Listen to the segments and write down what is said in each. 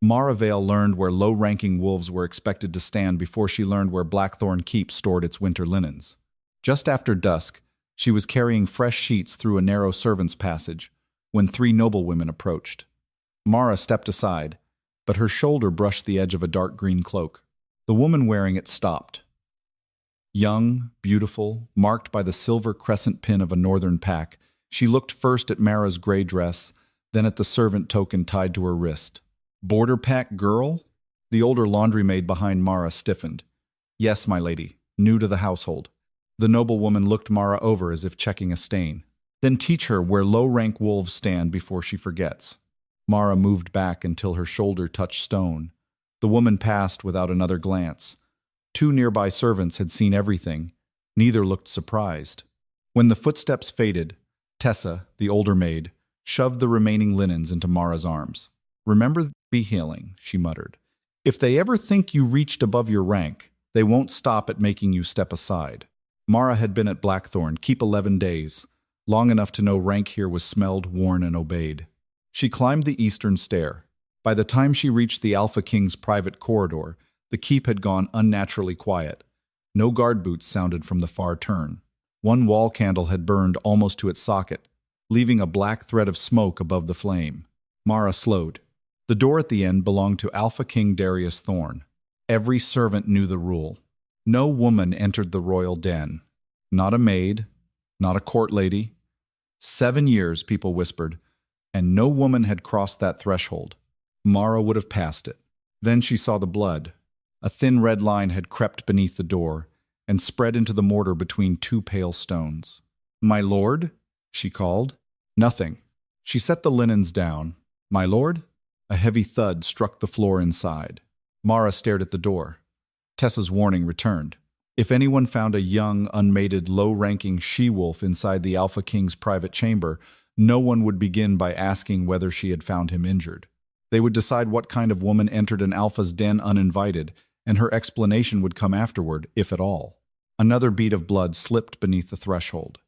Mara Vale learned where low-ranking wolves were expected to stand before she learned where Blackthorne Keep stored its winter linens. Just after dusk, she was carrying fresh sheets through a narrow servants' passage when three noblewomen approached. Mara stepped aside, but her shoulder brushed the edge of a dark green cloak. The woman wearing it stopped. Young, beautiful, marked by the silver crescent pin of a northern pack, she looked first at Mara's gray dress, then at the servant token tied to her wrist. "Border pack girl?" The older laundry maid behind Mara stiffened. "Yes, my lady, new to the household." The noblewoman looked Mara over as if checking a stain. "Then teach her where low-rank wolves stand before she forgets." Mara moved back until her shoulder touched stone. The woman passed without another glance. Two nearby servants had seen everything. Neither looked surprised. When the footsteps faded, Tessa, the older maid, shoved the remaining linens into Mara's arms. "Remember, be healing," she muttered. "If they ever think you reached above your rank, they won't stop at making you step aside." Mara had been at Blackthorne Keep 11 days, long enough to know rank here was smelled, worn, and obeyed. She climbed the eastern stair. By the time she reached the Alpha King's private corridor, the keep had gone unnaturally quiet. No guard boots sounded from the far turn. One wall candle had burned almost to its socket, leaving a black thread of smoke above the flame. Mara slowed. The door at the end belonged to Alpha King Darius Thorne. Every servant knew the rule. No woman entered the royal den. Not a maid, not a court lady. 7 years, people whispered, and no woman had crossed that threshold. Mara would have passed it. Then she saw the blood. A thin red line had crept beneath the door and spread into the mortar between two pale stones. "My lord?" she called. Nothing. She set the linens down. "My lord?" A heavy thud struck the floor inside. Mara stared at the door. Tessa's warning returned. If anyone found a young, unmated, low-ranking she-wolf inside the Alpha King's private chamber, no one would begin by asking whether she had found him injured. They would decide what kind of woman entered an Alpha's den uninvited, and her explanation would come afterward, if at all. Another bead of blood slipped beneath the threshold.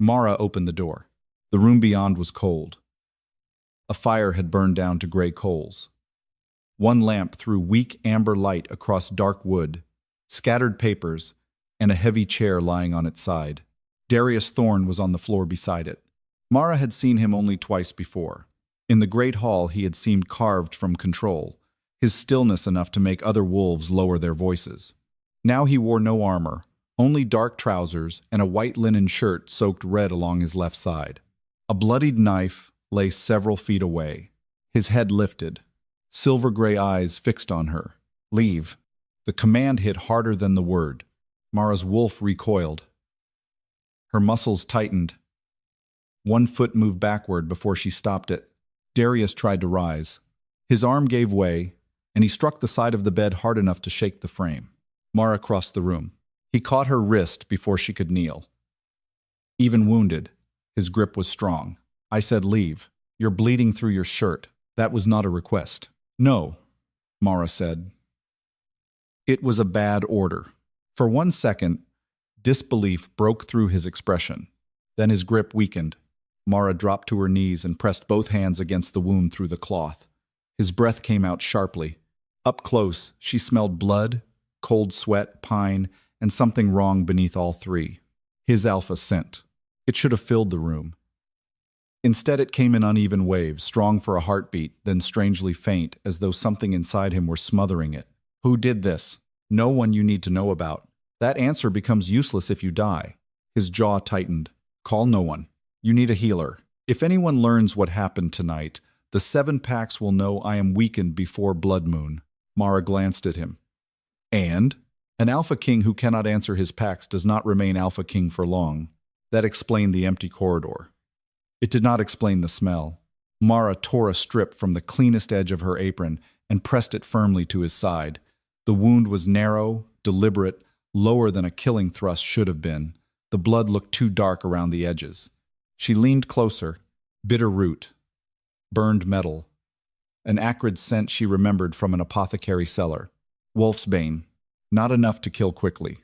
Mara opened the door. The room beyond was cold. A fire had burned down to gray coals. One lamp threw weak amber light across dark wood, scattered papers, and a heavy chair lying on its side. Darius Thorne was on the floor beside it. Mara had seen him only twice before. In the great hall he had seemed carved from control, his stillness enough to make other wolves lower their voices. Now he wore no armor, only dark trousers and a white linen shirt soaked red along his left side. A bloodied knife lay several feet away. His head lifted, silver-gray eyes fixed on her. "Leave." The command hit harder than the word. Mara's wolf recoiled. Her muscles tightened. One foot moved backward before she stopped it. Darius tried to rise. His arm gave way, and he struck the side of the bed hard enough to shake the frame. Mara crossed the room. He caught her wrist before she could kneel. Even wounded, his grip was strong. "I said leave. You're bleeding through your shirt." That was not a request. "No," Mara said. It was a bad order. For 1 second, disbelief broke through his expression. Then his grip weakened. Mara dropped to her knees and pressed both hands against the wound through the cloth. His breath came out sharply. Up close, she smelled blood, cold sweat, pine, and something wrong beneath all three. His alpha scent. It should have filled the room. Instead, it came in uneven waves, strong for a heartbeat, then strangely faint, as though something inside him were smothering it. "Who did this?" "No one you need to know about. That answer becomes useless if you die." His jaw tightened. "Call no one. You need a healer. If anyone learns what happened tonight, the 7 packs will know I am weakened before Blood Moon." Mara glanced at him. "And? An Alpha King who cannot answer his packs does not remain Alpha King for long." That explained the empty corridor. It did not explain the smell. Mara tore a strip from the cleanest edge of her apron and pressed it firmly to his side. The wound was narrow, deliberate, lower than a killing thrust should have been. The blood looked too dark around the edges. She leaned closer. Bitter root. Burned metal. An acrid scent she remembered from an apothecary cellar. Wolf's bane. Not enough to kill quickly.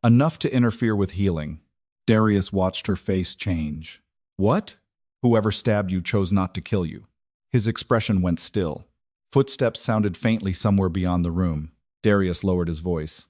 Enough to interfere with healing. Darius watched her face change. "What?" "Whoever stabbed you chose not to kill you." His expression went still. Footsteps sounded faintly somewhere beyond the room. Darius lowered his voice.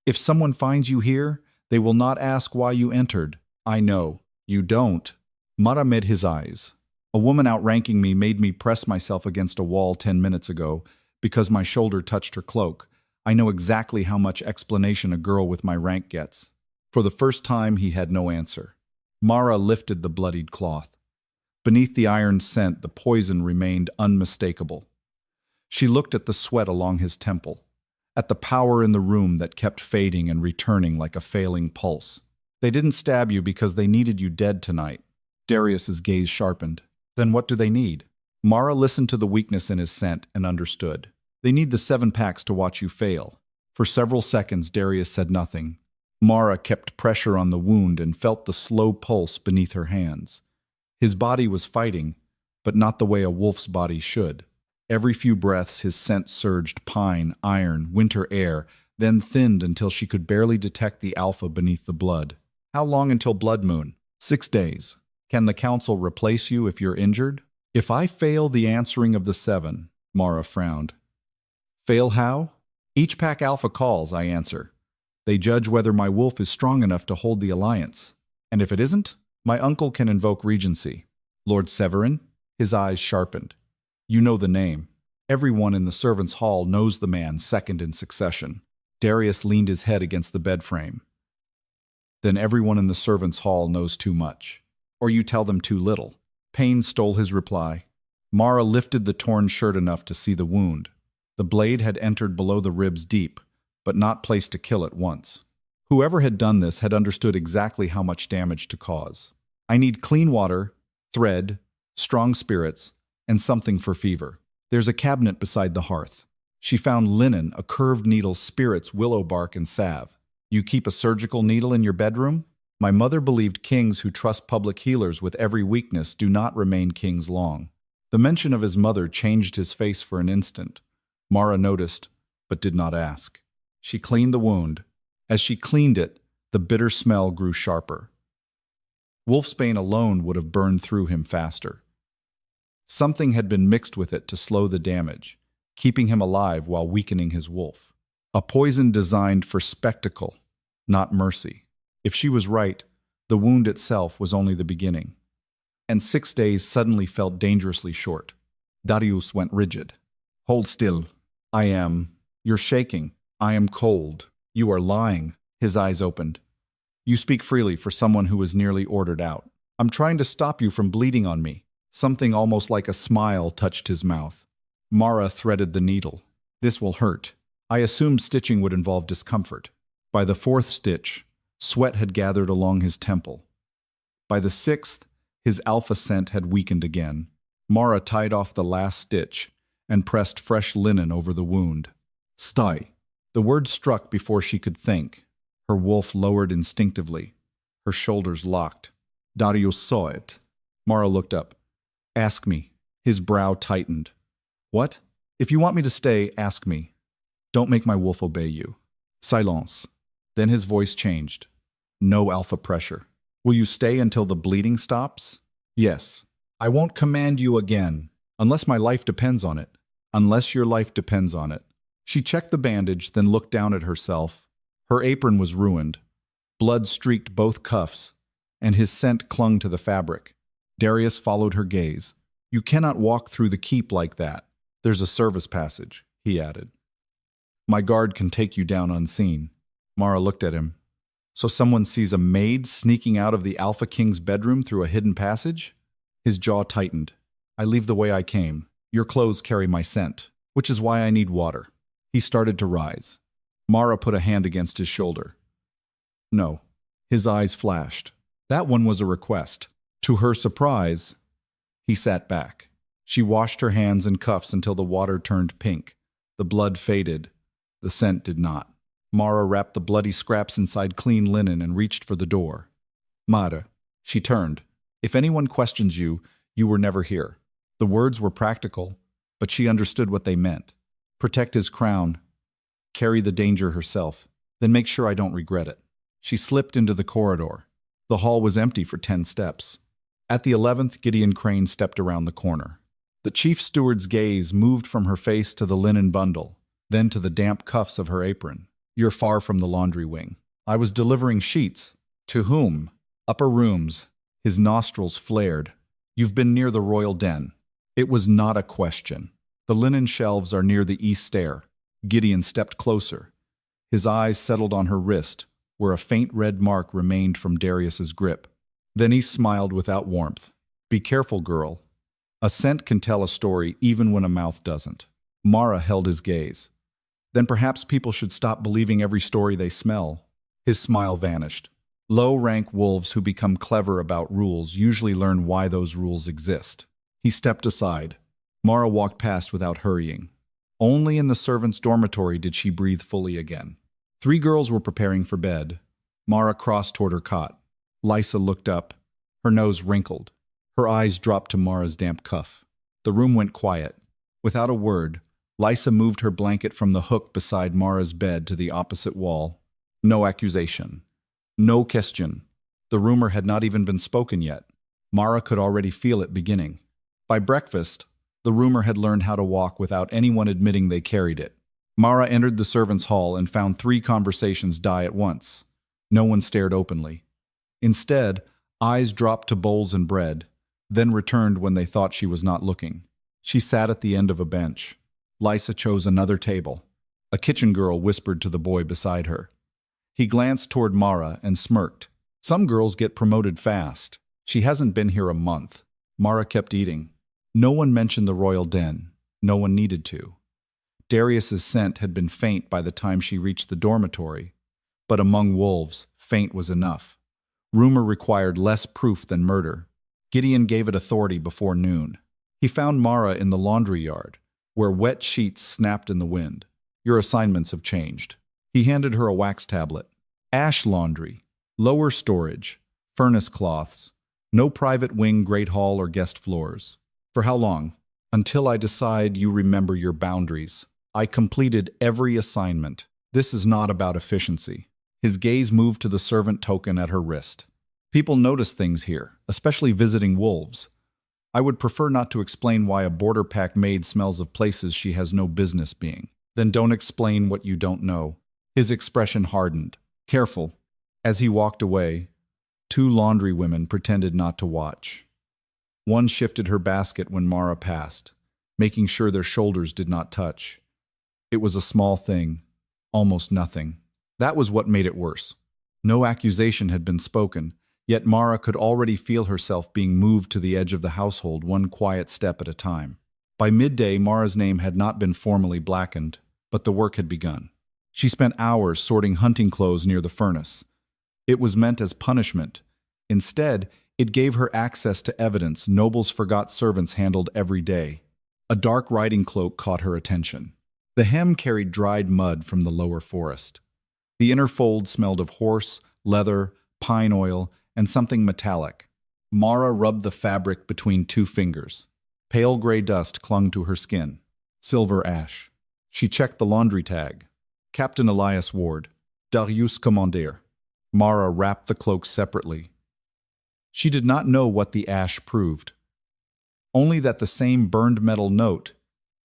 If someone finds you here, they will not ask why you entered. I know. You don't. Mara met his eyes. A woman outranking me made me press myself against a wall 10 minutes ago because my shoulder touched her cloak. I know exactly how much explanation a girl with my rank gets. For the first time, he had no answer. Mara lifted the bloodied cloth. Beneath the iron scent, the poison remained unmistakable. She looked at the sweat along his temple, at the power in the room that kept fading and returning like a failing pulse. They didn't stab you because they needed you dead tonight. Darius's gaze sharpened. Then what do they need? Mara listened to the weakness in his scent and understood. They need the 7 packs to watch you fail. For several seconds, Darius said nothing. Mara kept pressure on the wound and felt the slow pulse beneath her hands. His body was fighting, but not the way a wolf's body should. Every few breaths, his scent surged pine, iron, winter air, then thinned until she could barely detect the alpha beneath the blood. How long until Blood Moon? 6 days. Can the council replace you if you're injured? If I fail the answering of the 7, Mara frowned. Fail how? Each pack alpha calls, I answer. They judge whether my wolf is strong enough to hold the alliance. And if it isn't, my uncle can invoke regency. Lord Severin? His eyes sharpened. You know the name. Everyone in the servants' hall knows the man second in succession. Darius leaned his head against the bed frame. Then everyone in the servants' hall knows too much. Or you tell them too little. Pain stole his reply. Mara lifted the torn shirt enough to see the wound. The blade had entered below the ribs deep, but not placed to kill at once. Whoever had done this had understood exactly how much damage to cause. I need clean water, thread, strong spirits, and something for fever. There's a cabinet beside the hearth. She found linen, a curved needle, spirits, willow bark, and salve. You keep a surgical needle in your bedroom? My mother believed kings who trust public healers with every weakness do not remain kings long. The mention of his mother changed his face for an instant. Mara noticed, but did not ask. She cleaned the wound. As she cleaned it, the bitter smell grew sharper. Wolfsbane alone would have burned through him faster. Something had been mixed with it to slow the damage, keeping him alive while weakening his wolf. A poison designed for spectacle, not mercy. If she was right, the wound itself was only the beginning. And 6 days suddenly felt dangerously short. Darius went rigid. Hold still. You're shaking. I am cold. You are lying. His eyes opened. You speak freely for someone who was nearly ordered out. I'm trying to stop you from bleeding on me. Something almost like a smile touched his mouth. Mara threaded the needle. This will hurt. I assumed stitching would involve discomfort. By the 4th stitch, sweat had gathered along his temple. By the 6th, his alpha scent had weakened again. Mara tied off the last stitch and pressed fresh linen over the wound. Stay. The word struck before she could think. Her wolf lowered instinctively. Her shoulders locked. Darius saw it. Mara looked up. Ask me. His brow tightened. What? If you want me to stay, ask me. Don't make my wolf obey you. Silence. Then his voice changed. No alpha pressure. Will you stay until the bleeding stops? Yes. I won't command you again, unless my life depends on it. Unless your life depends on it. She checked the bandage, then looked down at herself. Her apron was ruined. Blood streaked both cuffs, and his scent clung to the fabric. Darius followed her gaze. You cannot walk through the keep like that. There's a service passage, he added. My guard can take you down unseen. Mara looked at him. So someone sees a maid sneaking out of the Alpha King's bedroom through a hidden passage? His jaw tightened. I leave the way I came. Your clothes carry my scent, which is why I need water. He started to rise. Mara put a hand against his shoulder. No. His eyes flashed. That one was a request. To her surprise, he sat back. She washed her hands and cuffs until the water turned pink. The blood faded. The scent did not. Mara wrapped the bloody scraps inside clean linen and reached for the door. Mara. She turned. If anyone questions you, you were never here. The words were practical, but she understood what they meant. Protect his crown. Carry the danger herself. Then make sure I don't regret it. She slipped into the corridor. The hall was empty for 10 steps. At the 11th, Gideon Crane stepped around the corner. The chief steward's gaze moved from her face to the linen bundle, then to the damp cuffs of her apron. "You're far from the laundry wing." "I was delivering sheets." "To whom?" "Upper rooms." His nostrils flared. "You've been near the royal den." It was not a question. "The linen shelves are near the east stair." Gideon stepped closer. His eyes settled on her wrist, where a faint red mark remained from Darius's grip. Then he smiled without warmth. "Be careful, girl. A scent can tell a story even when a mouth doesn't." Mara held his gaze. "Then perhaps people should stop believing every story they smell." His smile vanished. Low-rank wolves who become clever about rules usually learn why those rules exist. He stepped aside. Mara walked past without hurrying. Only in the servants' dormitory did she breathe fully again. 3 girls were preparing for bed. Mara crossed toward her cot. Lysa looked up. Her nose wrinkled. Her eyes dropped to Mara's damp cuff. The room went quiet. Without a word, Lysa moved her blanket from the hook beside Mara's bed to the opposite wall. No accusation. No question. The rumor had not even been spoken yet. Mara could already feel it beginning. By breakfast, the rumor had learned how to walk without anyone admitting they carried it. Mara entered the servants' hall and found 3 conversations die at once. No one stared openly. Instead, eyes dropped to bowls and bread, then returned when they thought she was not looking. She sat at the end of a bench. Lysa chose another table. A kitchen girl whispered to the boy beside her. He glanced toward Mara and smirked. "Some girls get promoted fast. She hasn't been here a month." Mara kept eating. No one mentioned the royal den. No one needed to. Darius's scent had been faint by the time she reached the dormitory, but among wolves, faint was enough. Rumor required less proof than murder. Gideon gave it authority before noon. He found Mara in the laundry yard, where wet sheets snapped in the wind. "Your assignments have changed." He handed her a wax tablet. "Ash laundry, lower storage, furnace cloths, no private wing, great hall, or guest floors." "For how long?" "Until I decide you remember your boundaries." I completed every assignment. This is not about efficiency. His gaze moved to the servant token at her wrist. "People notice things here, especially visiting wolves. I would prefer not to explain why a border pack maid smells of places she has no business being." "Then don't explain what you don't know." His expression hardened. "Careful." As he walked away, 2 laundry women pretended not to watch. One shifted her basket when Mara passed, making sure their shoulders did not touch. It was a small thing, almost nothing. That was what made it worse. No accusation had been spoken, yet Mara could already feel herself being moved to the edge of the household one quiet step at a time. By midday, Mara's name had not been formally blackened, but the work had begun. She spent hours sorting hunting clothes near the furnace. It was meant as punishment. Instead, it gave her access to evidence nobles forgot servants handled every day. A dark riding cloak caught her attention. The hem carried dried mud from the lower forest. The inner fold smelled of horse, leather, pine oil, and something metallic. Mara rubbed the fabric between 2 fingers. Pale gray dust clung to her skin. Silver ash. She checked the laundry tag. Captain Elias Ward, Darius Commander. Mara wrapped the cloak separately. She did not know what the ash proved. Only that the same burned metal note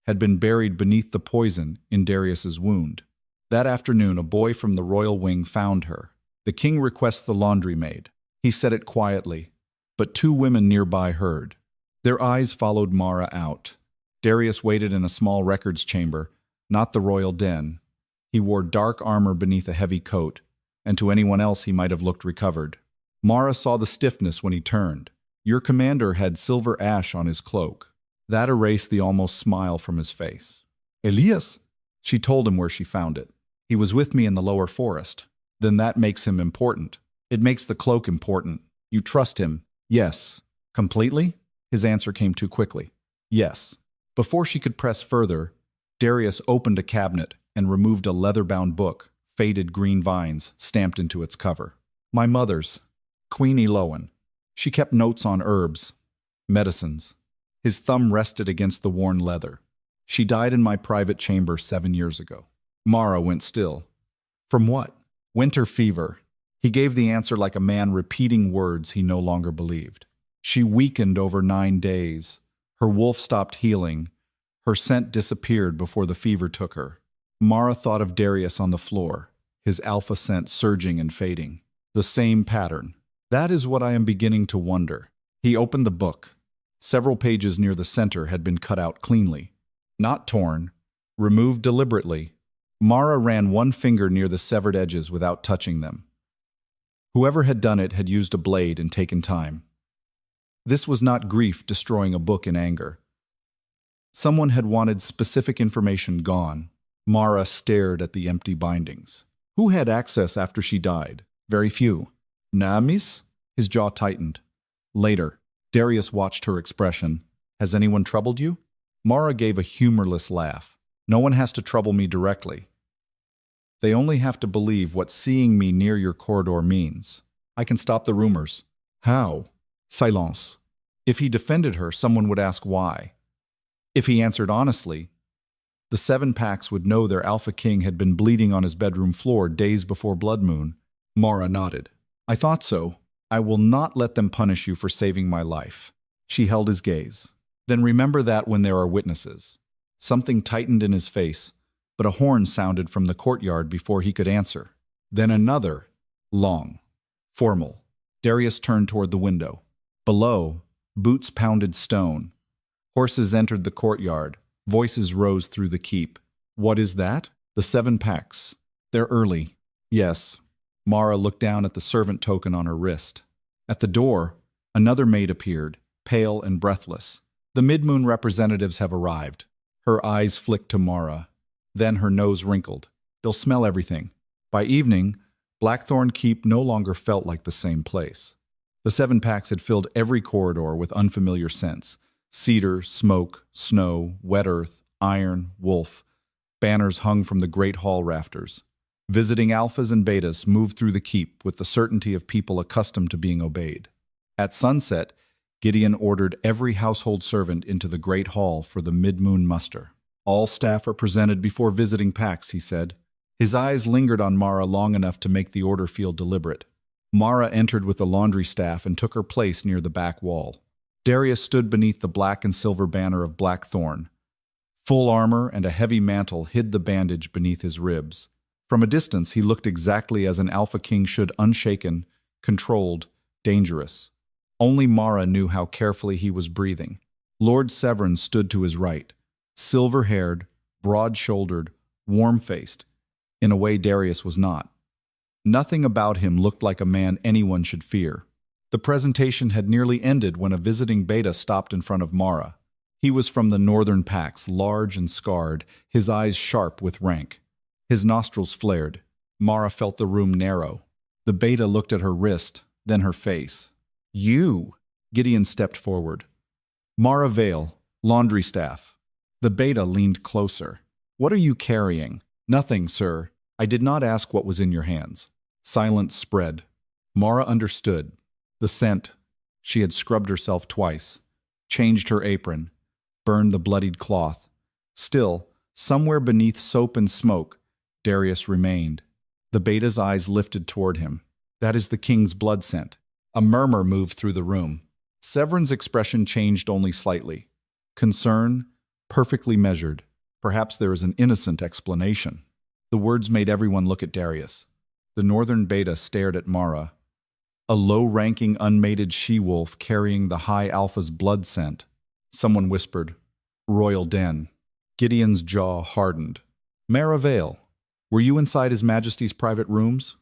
had been buried beneath the poison in Darius's wound. That afternoon, a boy from the royal wing found her. "The king requests the laundry maid." He said it quietly, but 2 women nearby heard. Their eyes followed Mara out. Darius waited in a small records chamber, not the royal den. He wore dark armor beneath a heavy coat, and to anyone else he might have looked recovered. Mara saw the stiffness when he turned. Your commander had silver ash on his cloak. That erased the almost smile from his face. "Elias?" She told him where she found it. "He was with me in the lower forest." "Then that makes him important." "It makes the cloak important. You trust him." "Yes." "Completely?" His answer came too quickly. "Yes." Before she could press further, Darius opened a cabinet and removed a leather-bound book, faded green vines stamped into its cover. "My mother's, Queen Eloan. She kept notes on herbs, medicines." His thumb rested against the worn leather. "She died in my private chamber 7 years ago." Mara went still. "From what?" "Winter fever." He gave the answer like a man repeating words he no longer believed. "She weakened over 9 days. Her wolf stopped healing. Her scent disappeared before the fever took her. Mara thought of Darius on the floor, his alpha scent surging and fading. The same pattern. That is what I am beginning to wonder. He opened the book. Several pages near the center had been cut out cleanly. Not torn, removed deliberately. Mara ran one finger near the severed edges without touching them. Whoever had done it had used a blade and taken time. This was not grief destroying a book in anger. Someone had wanted specific information gone. Mara stared at the empty bindings. Who had access after she died? Very few. Namis? His jaw tightened. Later, Darius watched her expression. Has anyone troubled you? Mara gave a humorless laugh. No one has to trouble me directly. They only have to believe what seeing me near your corridor means. I can stop the rumors. How? Silence. If he defended her, someone would ask why. If he answered honestly, the 7 packs would know their Alpha King had been bleeding on his bedroom floor days before Blood Moon. Mara nodded. I thought so. I will not let them punish you for saving my life. She held his gaze. Then remember that when there are witnesses. Something tightened in his face, but a horn sounded from the courtyard before he could answer. Then another, long, formal. Darius turned toward the window. Below, boots pounded stone. Horses entered the courtyard. Voices rose through the keep. What is that? The 7 packs. They're early. Yes. Mara looked down at the servant token on her wrist. At the door, another maid appeared, pale and breathless. The mid-moon representatives have arrived. Her eyes flicked to Mara. Then her nose wrinkled. They'll smell everything. By evening, Blackthorne Keep no longer felt like the same place. The 7 packs had filled every corridor with unfamiliar scents. Cedar, smoke, snow, wet earth, iron, wolf. Banners hung from the great hall rafters. Visiting alphas and betas moved through the keep with the certainty of people accustomed to being obeyed. At sunset, Gideon ordered every household servant into the great hall for the mid-moon muster. All staff are presented before visiting packs, he said. His eyes lingered on Mara long enough to make the order feel deliberate. Mara entered with the laundry staff and took her place near the back wall. Darius stood beneath the black and silver banner of Blackthorne. Full armor and a heavy mantle hid the bandage beneath his ribs. From a distance, he looked exactly as an Alpha King should, unshaken, controlled, dangerous. Only Mara knew how carefully he was breathing. Lord Severin stood to his right, silver-haired, broad-shouldered, warm-faced, in a way Darius was not. Nothing about him looked like a man anyone should fear. The presentation had nearly ended when a visiting beta stopped in front of Mara. He was from the northern packs, large and scarred, his eyes sharp with rank. His nostrils flared. Mara felt the room narrow. The beta looked at her wrist, then her face. You! Gideon stepped forward. Mara Vale, laundry staff. The beta leaned closer. What are you carrying? Nothing, sir. I did not ask what was in your hands. Silence spread. Mara understood. The scent. She had scrubbed herself twice, changed her apron, burned the bloodied cloth. Still, somewhere beneath soap and smoke, Darius remained. The beta's eyes lifted toward him. That is the king's blood scent. A murmur moved through the room. Severin's expression changed only slightly. Concern, perfectly measured. Perhaps there is an innocent explanation. The words made everyone look at Darius. The northern beta stared at Mara. A low-ranking unmated she-wolf carrying the high alpha's blood scent. Someone whispered, Royal Den. Gideon's jaw hardened. Mara Vale, were you inside His Majesty's private rooms?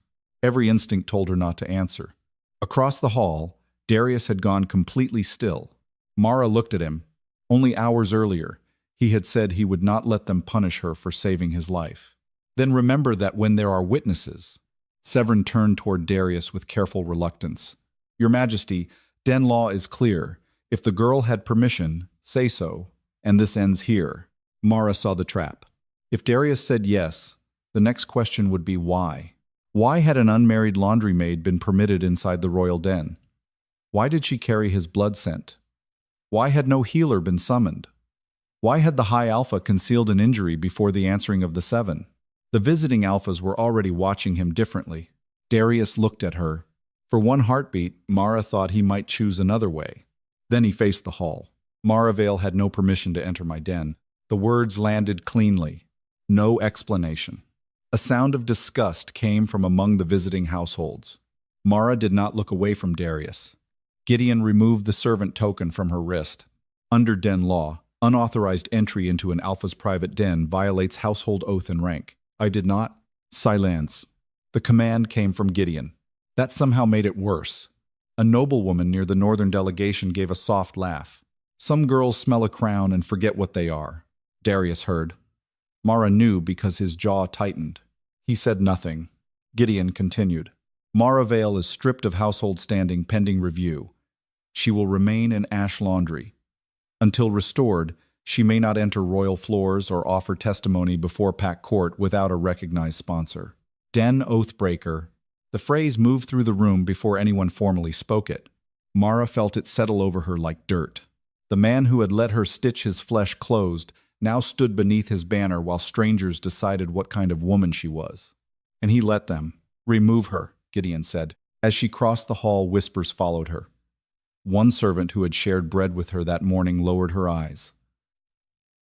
Every instinct told her not to answer. Across the hall, Darius had gone completely still. Mara looked at him. Only hours earlier, he had said he would not let them punish her for saving his life. Then remember that when there are witnesses. Severin turned toward Darius with careful reluctance. Your Majesty, Den law is clear. If the girl had permission, say so, and this ends here. Mara saw the trap. If Darius said yes, the next question would be why. Why had an unmarried laundry maid been permitted inside the royal den? Why did she carry his blood scent? Why had no healer been summoned? Why had the High Alpha concealed an injury before the answering of the 7? The visiting alphas were already watching him differently. Darius looked at her. For one heartbeat, Mara thought he might choose another way. Then he faced the hall. Mara Vale had no permission to enter my den. The words landed cleanly. No explanation. A sound of disgust came from among the visiting households. Mara did not look away from Darius. Gideon removed the servant token from her wrist. Under den law, unauthorized entry into an Alpha's private den violates household oath and rank. I did not. Silence. The command came from Gideon. That somehow made it worse. A noblewoman near the northern delegation gave a soft laugh. Some girls smell a crown and forget what they are. Darius heard. Mara knew because his jaw tightened. He said nothing. Gideon continued. Mara Vale is stripped of household standing pending review. She will remain in Ash Laundry. Until restored, she may not enter royal floors or offer testimony before Pack Court without a recognized sponsor. Den Oathbreaker. The phrase moved through the room before anyone formally spoke it. Mara felt it settle over her like dirt. The man who had let her stitch his flesh closed now stood beneath his banner while strangers decided what kind of woman she was. And he let them. Remove her, Gideon said. As she crossed the hall, whispers followed her. One servant who had shared bread with her that morning lowered her eyes.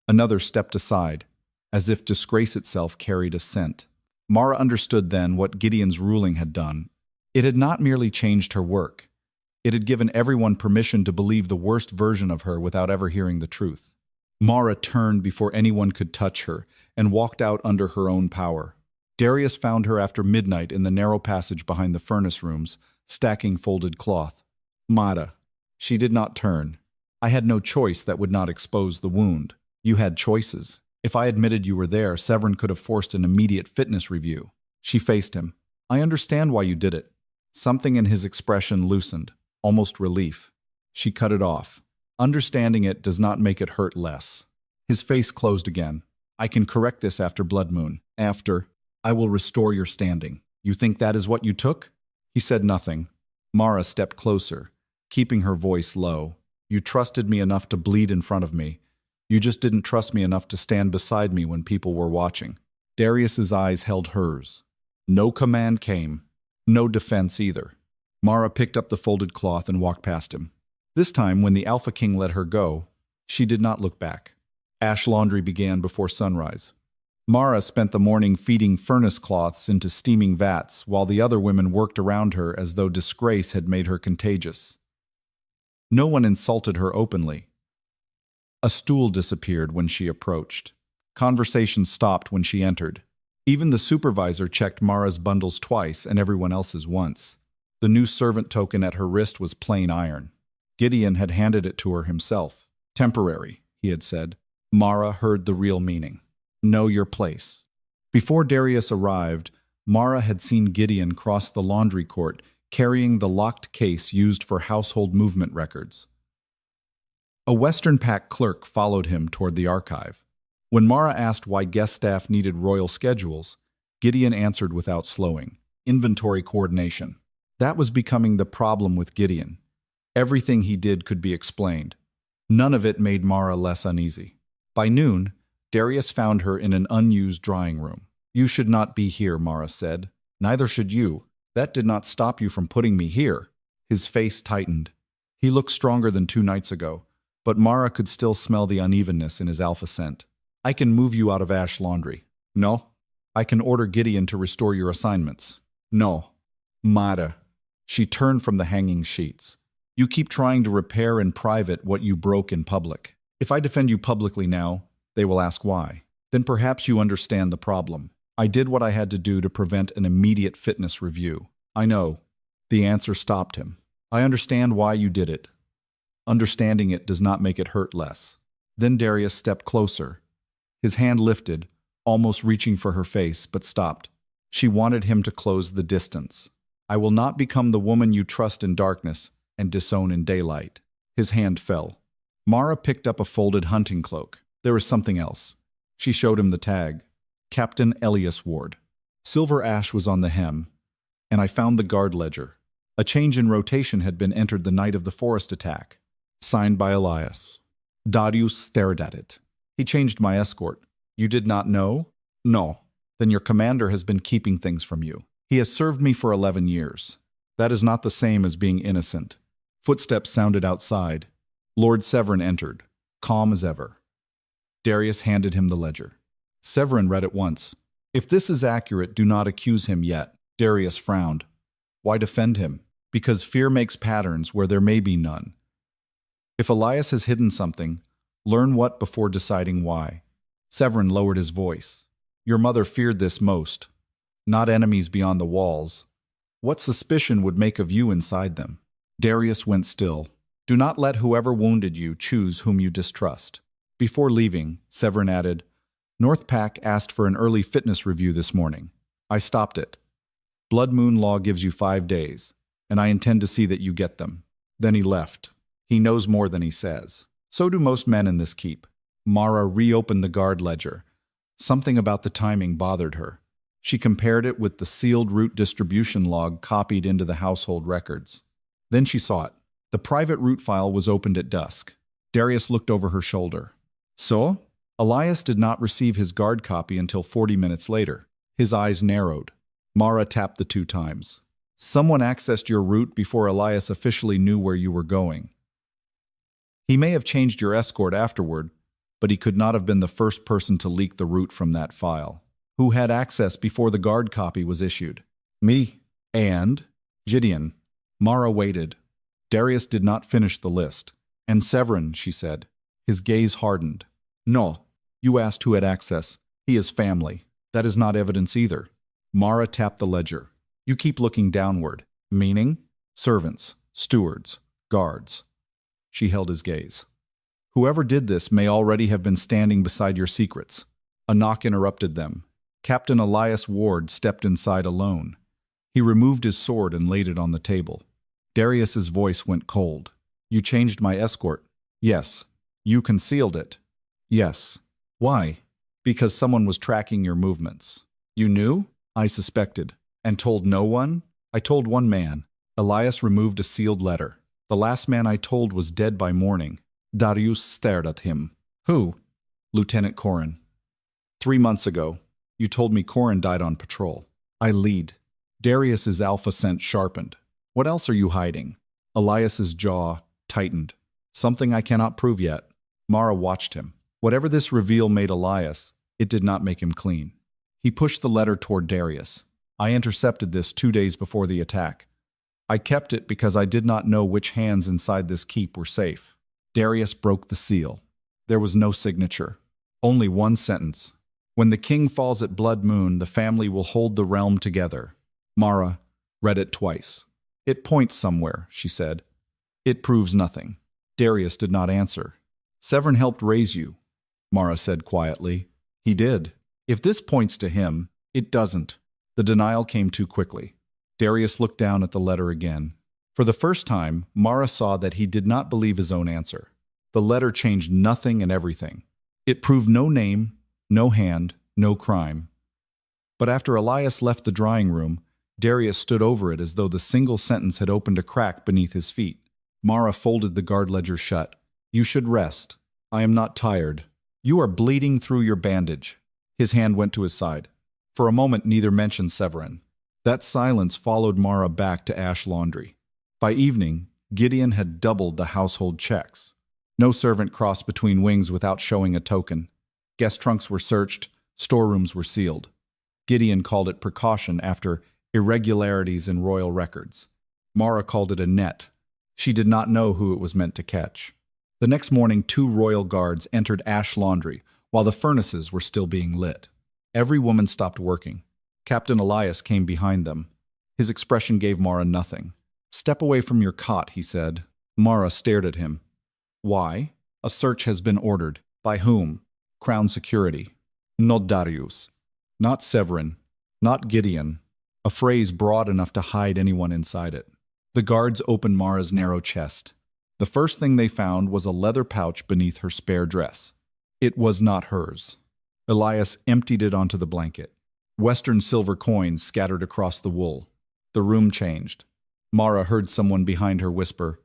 Another stepped aside, as if disgrace itself carried a scent. Mara understood then what Gideon's ruling had done. It had not merely changed her work. It had given everyone permission to believe the worst version of her without ever hearing the truth. Mara turned before anyone could touch her and walked out under her own power. Darius found her after midnight in the narrow passage behind the furnace rooms, stacking folded cloth. Mara. She did not turn. I had no choice that would not expose the wound. You had choices. If I admitted you were there, Severin could have forced an immediate fitness review. She faced him. I understand why you did it. Something in his expression loosened, almost relief. She cut it off. Understanding it does not make it hurt less. His face closed again. I can correct this after Blood Moon. After, I will restore your standing. You think that is what you took? He said nothing. Mara stepped closer, keeping her voice low. You trusted me enough to bleed in front of me. You just didn't trust me enough to stand beside me when people were watching. Darius's eyes held hers. No command came. No defense either. Mara picked up the folded cloth and walked past him. This time, when the Alpha King let her go, she did not look back. Ash Laundry began before sunrise. Mara spent the morning feeding furnace cloths into steaming vats while the other women worked around her as though disgrace had made her contagious. No one insulted her openly. A stool disappeared when she approached. Conversation stopped when she entered. Even the supervisor checked Mara's bundles twice and everyone else's once. The new servant token at her wrist was plain iron. Gideon had handed it to her himself. Temporary, he had said. Mara heard the real meaning. Know your place. Before Darius arrived, Mara had seen Gideon cross the laundry court, carrying the locked case used for household movement records. A Western Pack clerk followed him toward the archive. When Mara asked why guest staff needed royal schedules, Gideon answered without slowing. Inventory coordination. That was becoming the problem with Gideon. Everything he did could be explained. None of it made Mara less uneasy. By noon, Darius found her in an unused drawing room. You should not be here, Mara said. Neither should you. That did not stop you from putting me here. His face tightened. He looked stronger than 2 nights ago, but Mara could still smell the unevenness in his alpha scent. I can move you out of Ash Laundry. No. I can order Gideon to restore your assignments. No. Mara. She turned from the hanging sheets. You keep trying to repair in private what you broke in public. If I defend you publicly now, they will ask why. Then perhaps you understand the problem. I did what I had to do to prevent an immediate fitness review. I know. The answer stopped him. I understand why you did it. Understanding it does not make it hurt less. Then Darius stepped closer. His hand lifted, almost reaching for her face, but stopped. She wanted him to close the distance. I will not become the woman you trust in darkness and disown in daylight. His hand fell. Mara picked up a folded hunting cloak. There was something else. She showed him the tag. Captain Elias Ward. Silver ash was on the hem, and I found the guard ledger. A change in rotation had been entered the night of the forest attack. Signed by Elias. Darius stared at it. He changed my escort. You did not know? No. Then your commander has been keeping things from you. He has served me for 11 years. That is not the same as being innocent. Footsteps sounded outside. Lord Severin entered, calm as ever. Darius handed him the ledger. Severin read it once. If this is accurate, do not accuse him yet. Darius frowned. Why defend him? Because fear makes patterns where there may be none. If Elias has hidden something, learn what before deciding why. Severin lowered his voice. Your mother feared this most. Not enemies beyond the walls. What suspicion would make of you inside them? Darius went still. Do not let whoever wounded you choose whom you distrust. Before leaving, Severin added, Northpack asked for an early fitness review this morning. I stopped it. Blood Moon Law gives you 5 days, and I intend to see that you get them. Then he left. He knows more than he says. So do most men in this keep. Mara reopened the guard ledger. Something about the timing bothered her. She compared it with the sealed route distribution log copied into the household records. Then she saw it. The private route file was opened at dusk. Darius looked over her shoulder. So? Elias did not receive his guard copy until 40 minutes later. His eyes narrowed. Mara tapped the 2 times. Someone accessed your route before Elias officially knew where you were going. He may have changed your escort afterward, but he could not have been the first person to leak the route from that file. Who had access before the guard copy was issued? Me. And? Gideon. Mara waited. Darius did not finish the list. And Severin, she said. His gaze hardened. No. You asked who had access. He is family. That is not evidence either. Mara tapped the ledger. You keep looking downward. Meaning? Servants, stewards, guards. She held his gaze. Whoever did this may already have been standing beside your secrets. A knock interrupted them. Captain Elias Ward stepped inside alone. He removed his sword and laid it on the table. Darius's voice went cold. You changed my escort. Yes. You concealed it. Yes. Why? Because someone was tracking your movements. You knew? I suspected. And told no one? I told one man. Elias removed a sealed letter. The last man I told was dead by morning. Darius stared at him. Who? Lieutenant Corin. 3 months ago. You told me Corin died on patrol. I lead. Darius's alpha scent sharpened. What else are you hiding? Elias's jaw tightened. Something I cannot prove yet. Mara watched him. Whatever this reveal made Elias, it did not make him clean. He pushed the letter toward Darius. I intercepted this 2 days before the attack. I kept it because I did not know which hands inside this keep were safe. Darius broke the seal. There was no signature. Only one sentence. When the king falls at Blood Moon, the family will hold the realm together. Mara read it twice. It points somewhere, she said. It proves nothing. Darius did not answer. Severin helped raise you, Mara said quietly. He did. If this points to him, it doesn't. The denial came too quickly. Darius looked down at the letter again. For the first time, Mara saw that he did not believe his own answer. The letter changed nothing and everything. It proved no name, no hand, no crime. But after Elias left the drawing room, Darius stood over it as though the single sentence had opened a crack beneath his feet. Mara folded the guard ledger shut. You should rest. I am not tired. You are bleeding through your bandage. His hand went to his side. For a moment, neither mentioned Severin. That silence followed Mara back to Ash Laundry. By evening, Gideon had doubled the household checks. No servant crossed between wings without showing a token. Guest trunks were searched, storerooms were sealed. Gideon called it precaution after irregularities in royal records. Mara called it a net. She did not know who it was meant to catch. The next morning, 2 royal guards entered Ash Laundry while the furnaces were still being lit. Every woman stopped working. Captain Elias came behind them. His expression gave Mara nothing. Step away from your cot, he said. Mara stared at him. Why? A search has been ordered. By whom? Crown Security. Not Darius. Not Severin. Not Gideon. A phrase broad enough to hide anyone inside it. The guards opened Mara's narrow chest. The first thing they found was a leather pouch beneath her spare dress. It was not hers. Elias emptied it onto the blanket. Western silver coins scattered across the wool. The room changed. Mara heard someone behind her whisper,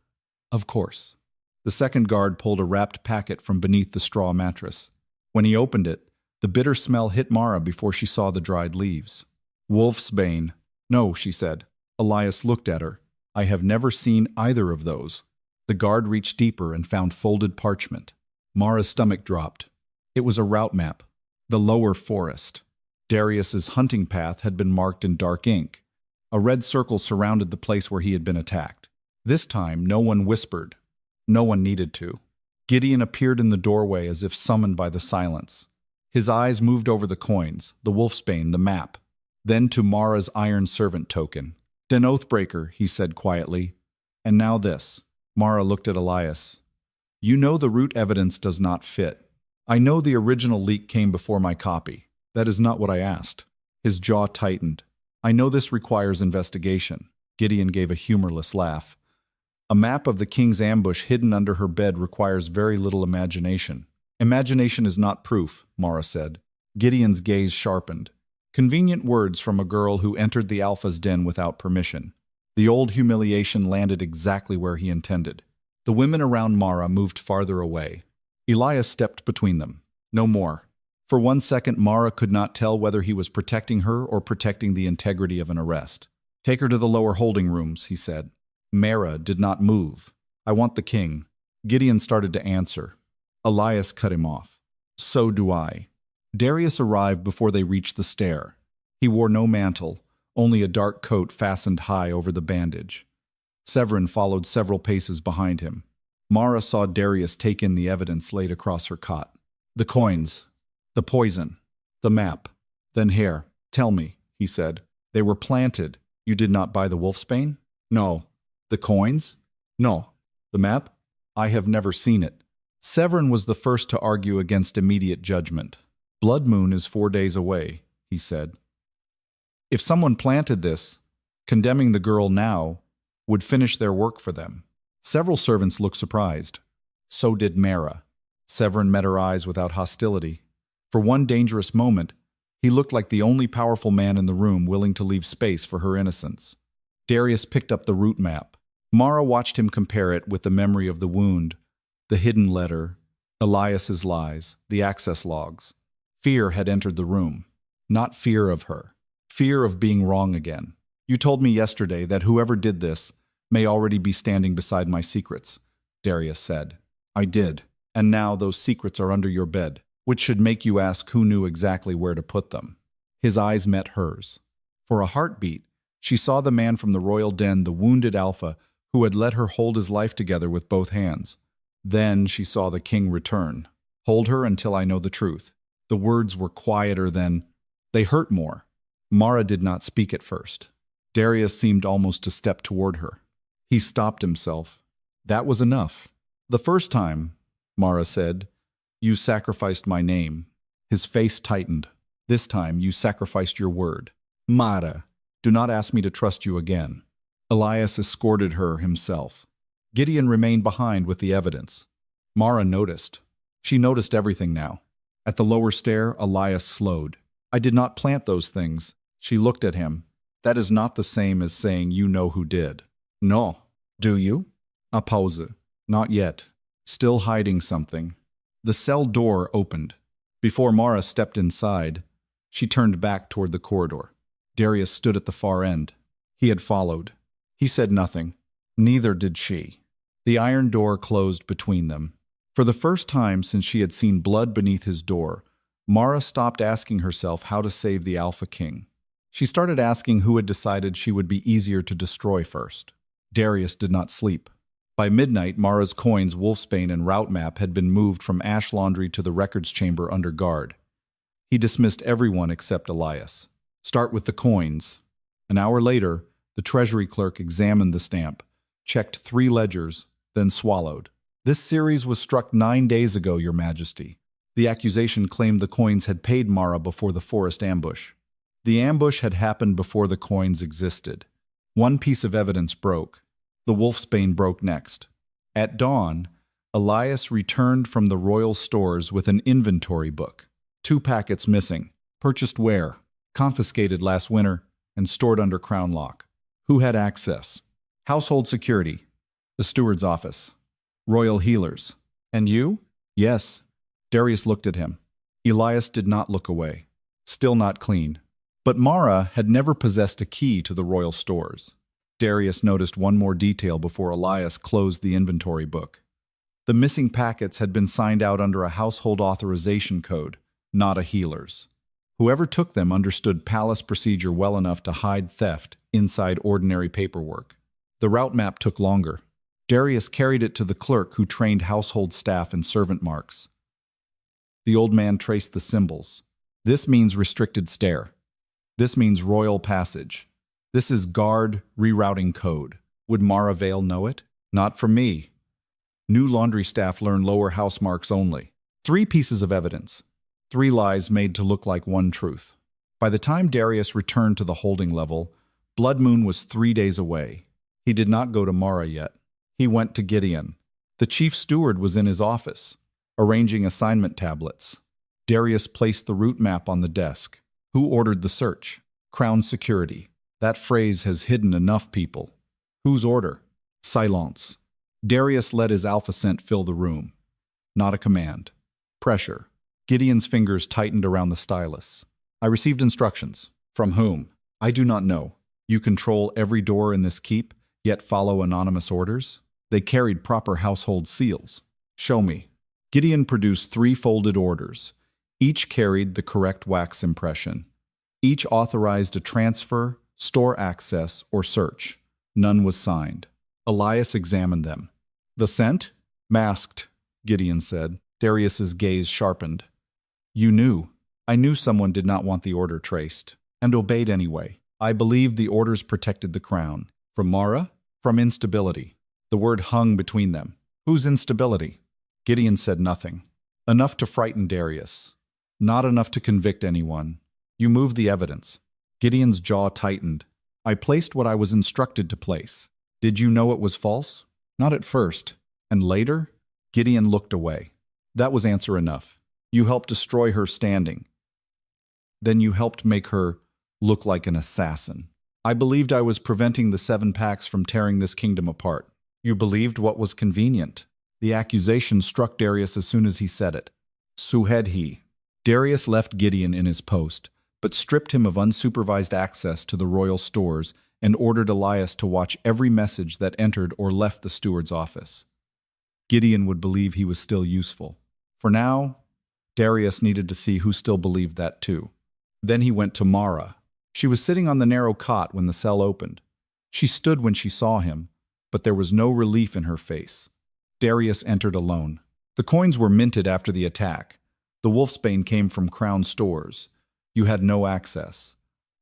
"Of course." The second guard pulled a wrapped packet from beneath the straw mattress. When he opened it, the bitter smell hit Mara before she saw the dried leaves. Wolf's bane. No, she said. Elias looked at her. I have never seen either of those. The guard reached deeper and found folded parchment. Mara's stomach dropped. It was a route map. The lower forest. Darius's hunting path had been marked in dark ink. A red circle surrounded the place where he had been attacked. This time, no one whispered. No one needed to. Gideon appeared in the doorway as if summoned by the silence. His eyes moved over the coins, the wolfsbane, the map, then to Mara's iron servant token. "Den Oathbreaker," he said quietly. "And now this." Mara looked at Elias. "You know the root evidence does not fit. I know the original leak came before my copy. That is not what I asked." His jaw tightened. "I know this requires investigation." Gideon gave a humorless laugh. "A map of the king's ambush hidden under her bed requires very little imagination." "Imagination is not proof," Mara said. Gideon's gaze sharpened. Convenient words from a girl who entered the Alpha's den without permission. The old humiliation landed exactly where he intended. The women around Mara moved farther away. Elias stepped between them. No more. For 1 second, Mara could not tell whether he was protecting her or protecting the integrity of an arrest. "Take her to the lower holding rooms," he said. Mara did not move. "I want the king." Gideon started to answer. Elias cut him off. "So do I." Darius arrived before they reached the stair. He wore no mantle, only a dark coat fastened high over the bandage. Severin followed several paces behind him. Mara saw Darius take in the evidence laid across her cot. "The coins, the poison, the map, then hair. Tell me," he said. "They were planted. You did not buy the wolfsbane?" "No." "The coins?" "No." "The map?" "I have never seen it." Severin was the first to argue against immediate judgment. "Blood Moon is 4 days away," he said. "If someone planted this, condemning the girl now would finish their work for them." Several servants looked surprised. So did Mara. Severin met her eyes without hostility. For one dangerous moment, he looked like the only powerful man in the room willing to leave space for her innocence. Darius picked up the route map. Mara watched him compare it with the memory of the wound, the hidden letter, Elias's lies, the access logs. Fear had entered the room. Not fear of her. Fear of being wrong again. "You told me yesterday that whoever did this may already be standing beside my secrets," Darius said. "I did. And now those secrets are under your bed, which should make you ask who knew exactly where to put them." His eyes met hers. For a heartbeat, she saw the man from the royal den, the wounded Alpha, who had let her hold his life together with both hands. Then she saw the king return. "Hold her until I know the truth." The words were quieter than... They hurt more. Mara did not speak at first. Darius seemed almost to step toward her. He stopped himself. "That was enough." "The first time," Mara said, "you sacrificed my name." His face tightened. "This time you sacrificed your word." "Mara, do not ask me to trust you again." Elias escorted her himself. Gideon remained behind with the evidence. Mara noticed. She noticed everything now. At the lower stair, Elias slowed. "I did not plant those things." She looked at him. "That is not the same as saying you know who did." "No. Do you?" A pause. "Not yet. Still hiding something." The cell door opened. Before Mara stepped inside, she turned back toward the corridor. Darius stood at the far end. He had followed. He said nothing. Neither did she. The iron door closed between them. For the first time since she had seen blood beneath his door, Mara stopped asking herself how to save the Alpha King. She started asking who had decided she would be easier to destroy first. Darius did not sleep. By midnight, Mara's coins, wolfsbane, and route map had been moved from Ash Laundry to the records chamber under guard. He dismissed everyone except Elias. "Start with the coins." An hour later, the treasury clerk examined the stamp, checked 3 ledgers, then swallowed. "This series was struck 9 days ago, Your Majesty." The accusation claimed the coins had paid Mara before the forest ambush. The ambush had happened before the coins existed. One piece of evidence broke. The wolfsbane broke next. At dawn, Elias returned from the royal stores with an inventory book. 2 packets missing. Purchased where? Confiscated last winter and stored under crown lock. Who had access? Household security. The steward's office. Royal healers. And you? Yes. Darius looked at him. Elias did not look away. Still not clean. But Mara had never possessed a key to the royal stores. Darius noticed one more detail before Elias closed the inventory book. The missing packets had been signed out under a household authorization code, not a healer's. Whoever took them understood palace procedure well enough to hide theft inside ordinary paperwork. The route map took longer. Darius carried it to the clerk who trained household staff in servant marks. The old man traced the symbols. This means restricted stair. This means royal passage. This is guard rerouting code. Would Mara Vale know it? Not from me. New laundry staff learn lower house marks only. 3 pieces of evidence. 3 lies made to look like one truth. By the time Darius returned to the holding level, Blood Moon was 3 days away. He did not go to Mara yet. He went to Gideon. The chief steward was in his office, arranging assignment tablets. Darius placed the route map on the desk. Who ordered the search? Crown Security. That phrase has hidden enough people. Whose order? Silence. Darius let his alpha scent fill the room. Not a command. Pressure. Gideon's fingers tightened around the stylus. I received instructions. From whom? I do not know. You control every door in this keep, yet follow anonymous orders? They carried proper household seals. Show me. Gideon produced 3 folded orders. Each carried the correct wax impression. Each authorized a transfer, store access, or search. None was signed. Elias examined them. The scent? Masked, Gideon said. Darius's gaze sharpened. You knew. I knew someone did not want the order traced, and obeyed anyway. I believed the orders protected the crown. From Mara? From instability. The word hung between them. Whose instability? Gideon said nothing. Enough to frighten Darius. Not enough to convict anyone. You moved the evidence. Gideon's jaw tightened. I placed what I was instructed to place. Did you know it was false? Not at first. And later? Gideon looked away. That was answer enough. You helped destroy her standing. Then you helped make her look like an assassin. I believed I was preventing the 7 packs from tearing this kingdom apart. You believed what was convenient. The accusation struck Darius as soon as he said it. So had he. Darius left Gideon in his post, but stripped him of unsupervised access to the royal stores and ordered Elias to watch every message that entered or left the steward's office. Gideon would believe he was still useful. For now, Darius needed to see who still believed that too. Then he went to Mara. She was sitting on the narrow cot when the cell opened. She stood when she saw him, but there was no relief in her face. Darius entered alone. The coins were minted after the attack. The wolfsbane came from Crown stores. You had no access.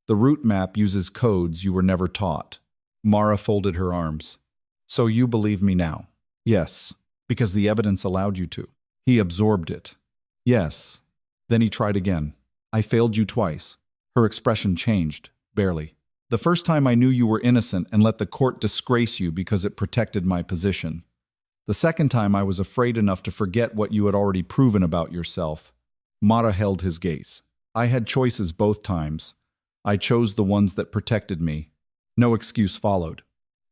The route map uses codes you were never taught. Mara folded her arms. So you believe me now? Yes, because the evidence allowed you to. He absorbed it. Yes. Then he tried again. I failed you twice. Her expression changed, barely. The first time I knew you were innocent and let the court disgrace you because it protected my position. The second time I was afraid enough to forget what you had already proven about yourself. Mara held his gaze. I had choices both times. I chose the ones that protected me. No excuse followed.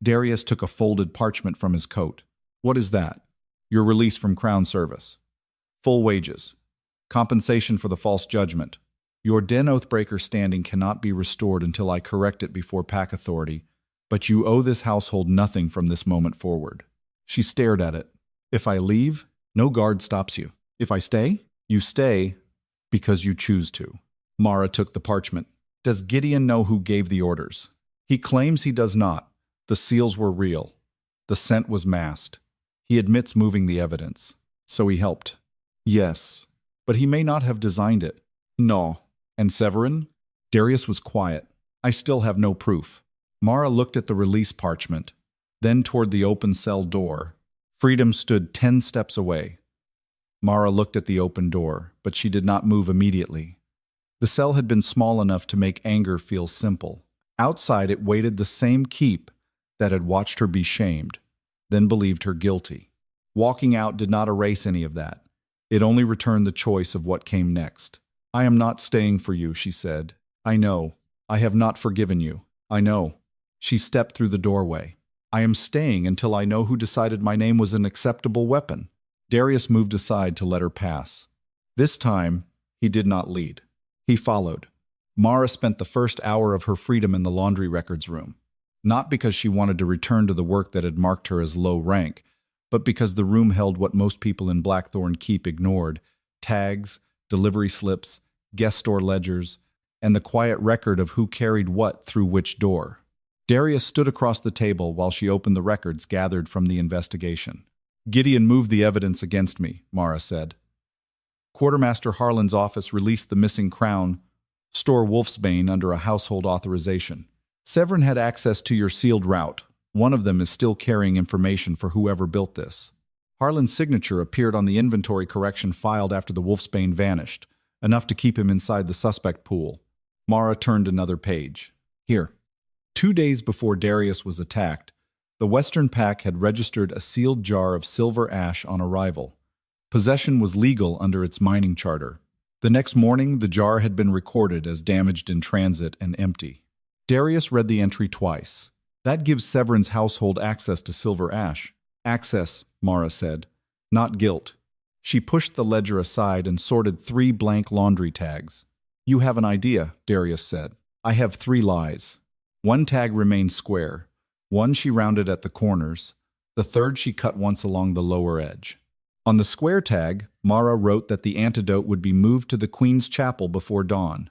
Darius took a folded parchment from his coat. What is that? Your release from Crown service. Full wages. Compensation for the false judgment. Your den oathbreaker standing cannot be restored until I correct it before pack authority, but you owe this household nothing from this moment forward. She stared at it. If I leave, no guard stops you. If I stay, you stay because you choose to. Mara took the parchment. Does Gideon know who gave the orders? He claims he does not. The seals were real. The scent was masked. He admits moving the evidence. So he helped. Yes, but he may not have designed it. No. And Severin? Darius was quiet. I still have no proof. Mara looked at the release parchment, then toward the open cell door. Freedom stood 10 steps away. Mara looked at the open door, but she did not move immediately. The cell had been small enough to make anger feel simple. Outside it waited the same keep that had watched her be shamed, then believed her guilty. Walking out did not erase any of that. It only returned the choice of what came next. I am not staying for you, she said. I know. I have not forgiven you. I know. She stepped through the doorway. I am staying until I know who decided my name was an acceptable weapon. Darius moved aside to let her pass. This time, he did not lead. He followed. Mara spent the first hour of her freedom in the laundry records room. not because she wanted to return to the work that had marked her as low rank, but because the room held what most people in Blackthorne Keep ignored: tags, delivery slips, guest store ledgers, and the quiet record of who carried what through which door. Darius stood across the table while she opened the records gathered from the investigation. "Gideon moved the evidence against me," Mara said. "Quartermaster Harlan's office released the missing crown, store Wolfsbane, under a household authorization. Severin had access to your sealed route. One of them is still carrying information for whoever built this." Harlan's signature appeared on the inventory correction filed after the Wolfsbane vanished, enough to keep him inside the suspect pool. Mara turned another page. "Here." 2 days before Darius was attacked, the Western Pack had registered a sealed jar of silver ash on arrival. Possession was legal under its mining charter. The next morning, the jar had been recorded as damaged in transit and empty. Darius read the entry twice. "That gives Severin's household access to silver ash." "Access," Mara said, "not guilt." She pushed the ledger aside and sorted 3 blank laundry tags. "You have an idea," Darius said. "I have 3 lies." 1 tag remained square. 1 she rounded at the corners. The 3rd she cut once along the lower edge. On the square tag, Mara wrote that the antidote would be moved to the Queen's Chapel before dawn.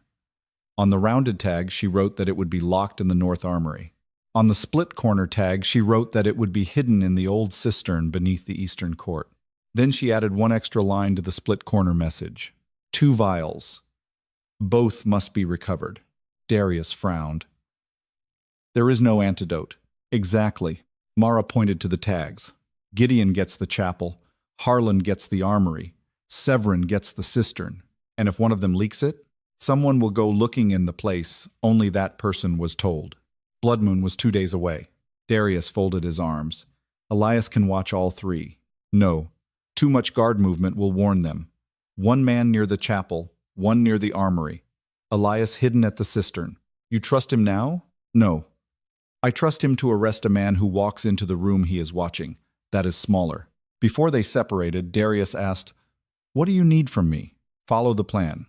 On the rounded tag, she wrote that it would be locked in the North Armory. On the split corner tag, she wrote that it would be hidden in the old cistern beneath the Eastern Court. Then she added 1 extra line to the split corner message. 2 vials. Both must be recovered. Darius frowned. "There is no antidote." "Exactly." Mara pointed to the tags. "Gideon gets the chapel. Harlan gets the armory. Severin gets the cistern. And if one of them leaks it, someone will go looking in the place only that person was told." Blood Moon was 2 days away. Darius folded his arms. "Elias can watch all 3. No. Too much guard movement will warn them. 1 man near the chapel, 1 near the armory. Elias hidden at the cistern. You trust him now?" "No. I trust him to arrest a man who walks into the room he is watching. That is smaller." Before they separated, Darius asked, "What do you need from me?" "Follow the plan.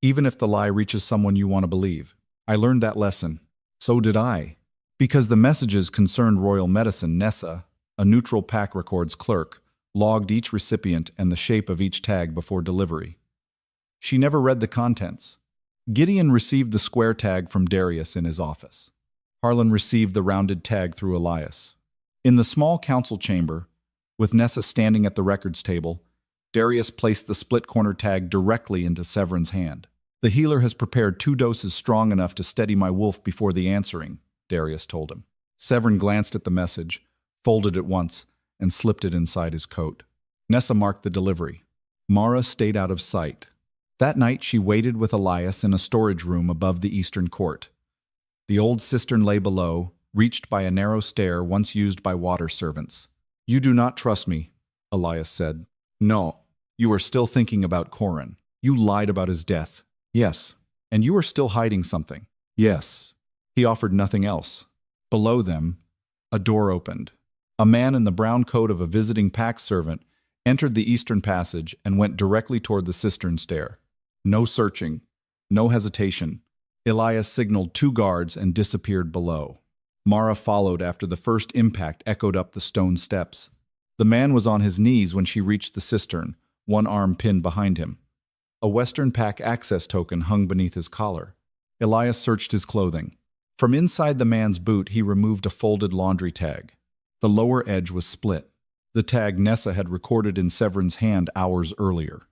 Even if the lie reaches someone you want to believe." "I learned that lesson." "So did I." Because the messages concerned royal medicine, Nessa, a neutral pack records clerk, logged each recipient and the shape of each tag before delivery. She never read the contents. Gideon received the square tag from Darius in his office. Harlan received the rounded tag through Elias. In the small council chamber, with Nessa standing at the records table, Darius placed the split-corner tag directly into Severin's hand. "The healer has prepared 2 doses strong enough to steady my wolf before the answering," Darius told him. Severin glanced at the message, folded it once, and slipped it inside his coat. Nessa marked the delivery. Mara stayed out of sight. That night she waited with Elias in a storage room above the Eastern Court. The old cistern lay below, reached by a narrow stair once used by water servants. "You do not trust me," Elias said. "No. You are still thinking about Corin. You lied about his death." "Yes." "And you are still hiding something." "Yes." He offered nothing else. Below them, a door opened. A man in the brown coat of a visiting pack servant entered the eastern passage and went directly toward the cistern stair. No searching, no hesitation. Elias signaled 2 guards and disappeared below. Mara followed after the first impact echoed up the stone steps. The man was on his knees when she reached the cistern, 1 arm pinned behind him. A Western Pack access token hung beneath his collar. Elias searched his clothing. From inside the man's boot he removed a folded laundry tag. The lower edge was split. The tag Nessa had recorded in Severin's hand hours earlier.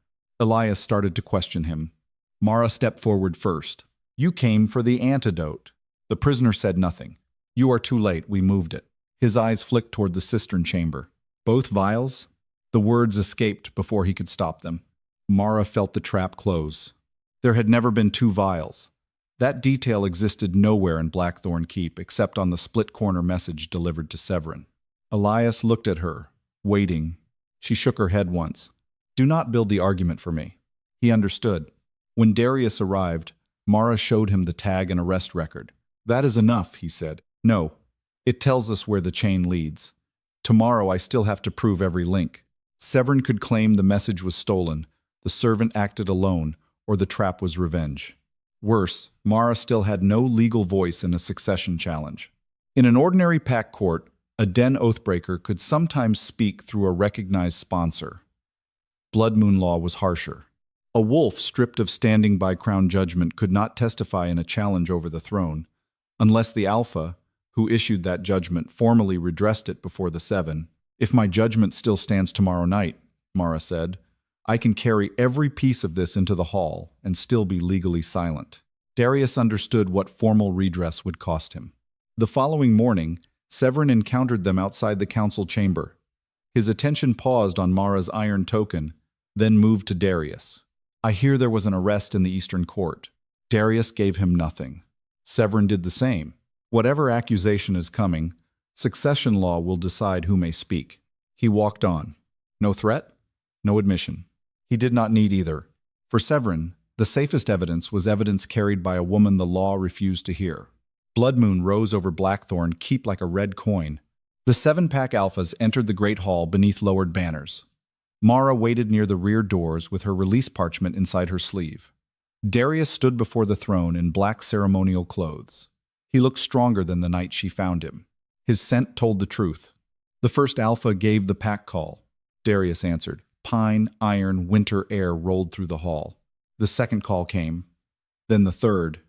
Elias started to question him. Mara stepped forward first. "You came for the antidote." The prisoner said nothing. "You are too late, we moved it." His eyes flicked toward the cistern chamber. "Both vials?" The words escaped before he could stop them. Mara felt the trap close. There had never been 2 vials. That detail existed nowhere in Blackthorne Keep except on the split-corner message delivered to Severin. Elias looked at her, waiting. She shook her head once. "Do not build the argument for me." He understood. When Darius arrived, Mara showed him the tag and arrest record. "That is enough," he said. "No. It tells us where the chain leads. Tomorrow I still have to prove every link." Severin could claim the message was stolen, the servant acted alone, or the trap was revenge. Worse, Mara still had no legal voice in a succession challenge. In an ordinary pack court, a den oathbreaker could sometimes speak through a recognized sponsor. Blood Moon law was harsher. A wolf stripped of standing by crown judgment could not testify in a challenge over the throne, unless the Alpha, who issued that judgment, formally redressed it before the Seven. "If my judgment still stands tomorrow night," Mara said, "I can carry every piece of this into the hall and still be legally silent." Darius understood what formal redress would cost him. The following morning, Severin encountered them outside the council chamber. His attention paused on Mara's iron token, then moved to Darius. "I hear there was an arrest in the Eastern Court." Darius gave him nothing. Severin did the same. Whatever accusation is coming, succession law will decide who may speak. He walked on. No threat, no admission. He did not need either. For Severin, the safest evidence was evidence carried by a woman the law refused to hear. Blood Moon rose over Blackthorne Keep like a red coin. The 7-pack alphas entered the great hall beneath lowered banners. Mara waited near the rear doors with her release parchment inside her sleeve. Darius stood before the throne in black ceremonial clothes. He looked stronger than the night she found him. His scent told the truth. The first alpha gave the pack call. Darius answered. Pine, iron, winter air rolled through the hall. The second call came, then the third.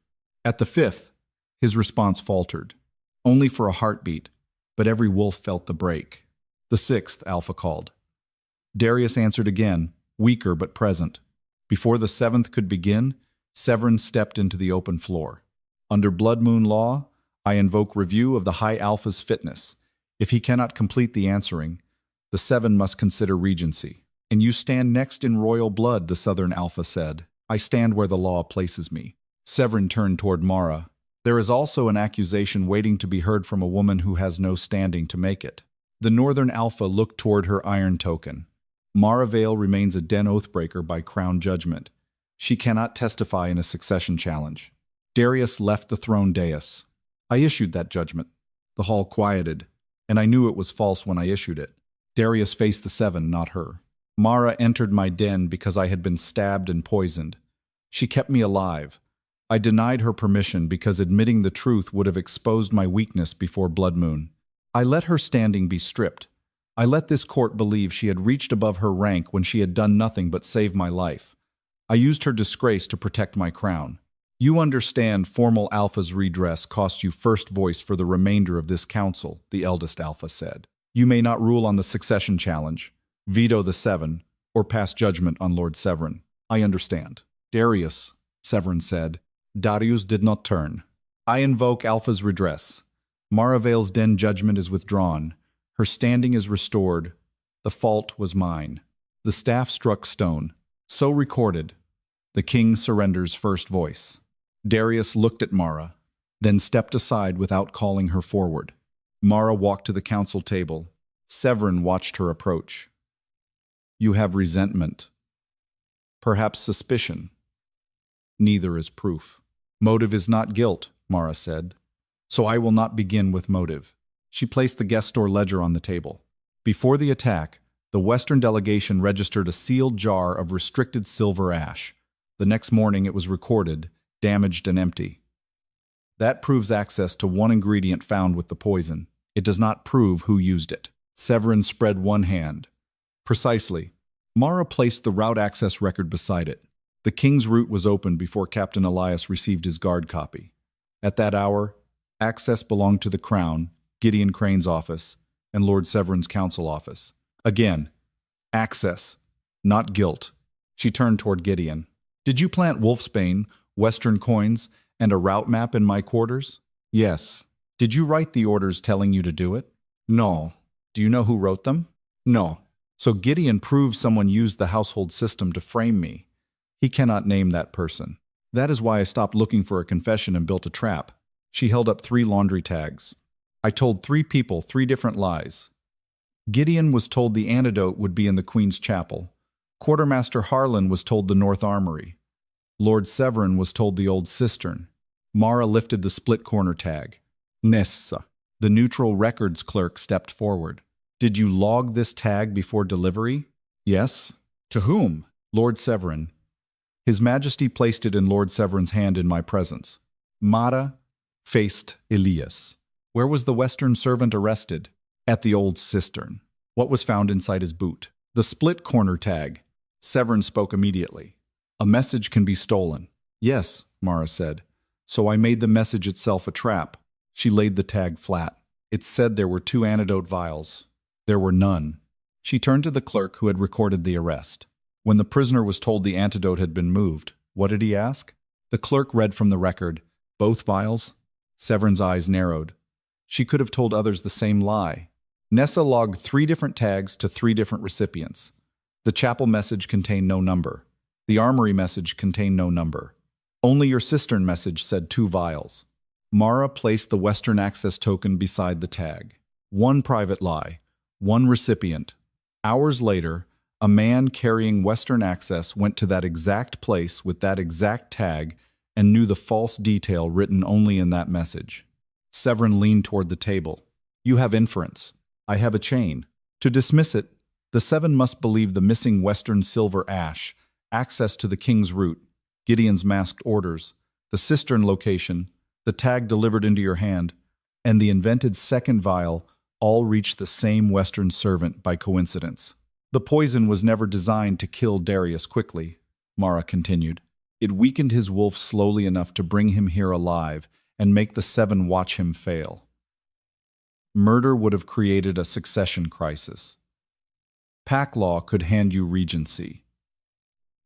At the fifth, his response faltered. Only for a heartbeat, but every wolf felt the break. The sixth alpha called. Darius answered again, weaker but present. Before the seventh could begin, Severin stepped into the open floor. Under Blood Moon law, I invoke review of the High Alpha's fitness. If he cannot complete the answering, the 7 must consider regency. And you stand next in royal blood, the Southern Alpha said. I stand where the law places me. Severin turned toward Mara. There is also an accusation waiting to be heard from a woman who has no standing to make it. The Northern Alpha looked toward her iron token. Mara Vale remains a den oathbreaker by crown judgment. She cannot testify in a succession challenge. Darius left the throne dais. I issued that judgment. The hall quieted, and I knew it was false when I issued it. Darius faced the 7, not her. Mara entered my den because I had been stabbed and poisoned. She kept me alive. I denied her permission because admitting the truth would have exposed my weakness before Blood Moon. I let her standing be stripped. I let this court believe she had reached above her rank when she had done nothing but save my life. I used her disgrace to protect my crown. You understand formal Alpha's redress costs you first voice for the remainder of this council, the eldest Alpha said. You may not rule on the succession challenge, veto the 7, or pass judgment on Lord Severin. I understand. Darius, Severin said. Darius did not turn. I invoke Alpha's redress. Mara Vale's den judgment is withdrawn. Her standing is restored. The fault was mine. The staff struck stone. So recorded. The king surrenders first voice. Darius looked at Mara, then stepped aside without calling her forward. Mara walked to the council table. Severin watched her approach. You have resentment. Perhaps suspicion. Neither is proof. Motive is not guilt, Mara said. So I will not begin with motive. She placed the guest store ledger on the table. Before the attack, the Western delegation registered a sealed jar of restricted silver ash. The next morning it was recorded, damaged and empty. That proves access to one ingredient found with the poison. It does not prove who used it. Severin spread one hand. Precisely. Mara placed the route access record beside it. The king's route was opened before Captain Elias received his guard copy. At that hour, access belonged to the Crown, Gideon Crane's office, and Lord Severin's council office. Again, access, not guilt. She turned toward Gideon. Did you plant wolfsbane, western coins, and a route map in my quarters? Yes. Did you write the orders telling you to do it? No. Do you know who wrote them? No. So Gideon proved someone used the household system to frame me. He cannot name that person. That is why I stopped looking for a confession and built a trap. She held up 3 laundry tags. I told 3 people 3 different lies. Gideon was told the antidote would be in the Queen's Chapel. Quartermaster Harlan was told the North Armory. Lord Severin was told the old cistern. Mara lifted the split corner tag. Nessa. The neutral records clerk stepped forward. Did you log this tag before delivery? Yes. To whom? Lord Severin. His Majesty placed it in Lord Severin's hand in my presence. Mara faced Elias. Where was the Western servant arrested? At the old cistern. What was found inside his boot? The split corner tag. Severin spoke immediately. A message can be stolen. Yes, Mara said. So I made the message itself a trap. She laid the tag flat. It said there were 2 antidote vials. There were none. She turned to the clerk who had recorded the arrest. When the prisoner was told the antidote had been moved, what did he ask? The clerk read from the record, both vials? Severin's eyes narrowed. She could have told others the same lie. Nessa logged 3 different tags to 3 different recipients. The chapel message contained no number. The armory message contained no number. Only your cistern message said 2 vials. Mara placed the Western access token beside the tag. 1 private lie, 1 recipient. Hours later, a man carrying Western access went to that exact place with that exact tag and knew the false detail written only in that message. Severin leaned toward the table. You have inference. I have a chain. To dismiss it, the 7 must believe the missing Western silver ash, access to the king's route, Gideon's masked orders, the cistern location, the tag delivered into your hand, and the invented second vial all reached the same Western servant by coincidence. The poison was never designed to kill Darius quickly, Mara continued. It weakened his wolf slowly enough to bring him here alive and make the 7 watch him fail. Murder would have created a succession crisis. Pack law could hand you regency.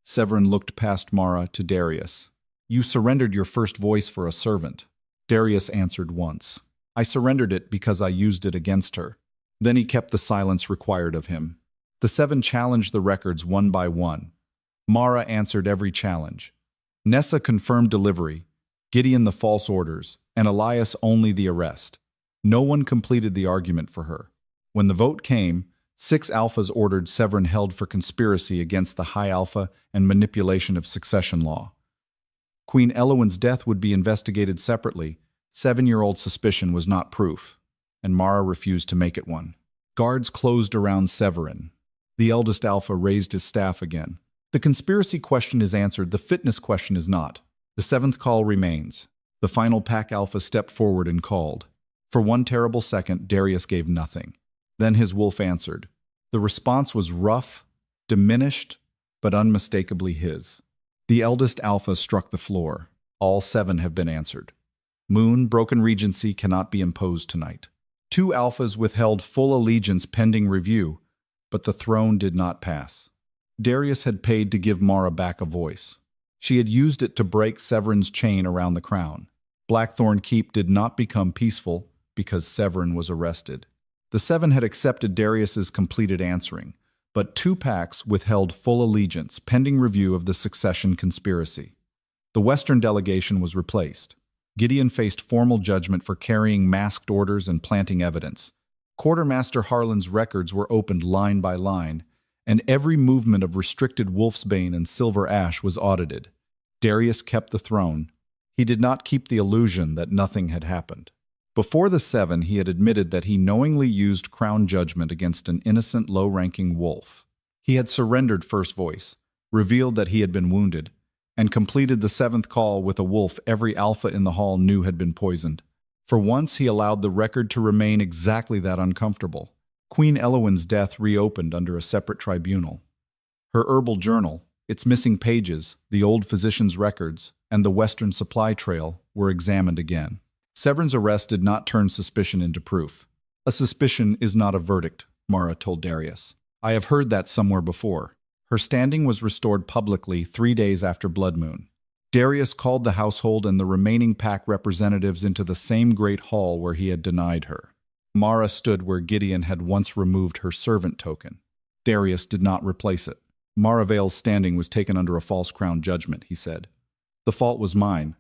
Severin looked past Mara to Darius. You surrendered your first voice for a servant. Darius answered once. I surrendered it because I used it against her. Then he kept the silence required of him. The 7 challenged the records one by one. Mara answered every challenge. Nessa confirmed delivery, Gideon the false orders, and Elias only the arrest. No one completed the argument for her. When the vote came, 6 alphas ordered Severin held for conspiracy against the High Alpha and manipulation of succession law. Queen Elowin's death would be investigated separately. 7-year-old suspicion was not proof, and Mara refused to make it one. Guards closed around Severin. The eldest alpha raised his staff again. The conspiracy question is answered, the fitness question is not. The 7th call remains. The final pack alpha stepped forward and called. For 1 terrible second, Darius gave nothing. Then his wolf answered. The response was rough, diminished, but unmistakably his. The eldest alpha struck the floor. All 7 have been answered. Moon, broken regency cannot be imposed tonight. 2 alphas withheld full allegiance pending review, but the throne did not pass. Darius had paid to give Mara back a voice. She had used it to break Severin's chain around the crown. Blackthorne Keep did not become peaceful because Severin was arrested. The 7 had accepted Darius's completed answering, but 2 packs withheld full allegiance pending review of the succession conspiracy. The Western delegation was replaced. Gideon faced formal judgment for carrying masked orders and planting evidence. Quartermaster Harlan's records were opened line by line, and every movement of restricted Wolfsbane and Silver Ash was audited. Darius kept the throne. He did not keep the illusion that nothing had happened. Before the 7, he had admitted that he knowingly used crown judgment against an innocent low-ranking wolf. He had surrendered first voice, revealed that he had been wounded, and completed the 7th call with a wolf every alpha in the hall knew had been poisoned. For once, he allowed the record to remain exactly that uncomfortable. Queen Elowin's death reopened under a separate tribunal. Her herbal journal, its missing pages, the old physician's records, and the Western supply trail were examined again. Severin's arrest did not turn suspicion into proof. A suspicion is not a verdict, Mara told Darius. I have heard that somewhere before. Her standing was restored publicly 3 days after Blood Moon. Darius called the household and the remaining pack representatives into the same great hall where he had denied her. Mara stood where Gideon had once removed her servant token. Darius did not replace it. Mara Vale's standing was taken under a false crown judgment, he said. The fault was mine.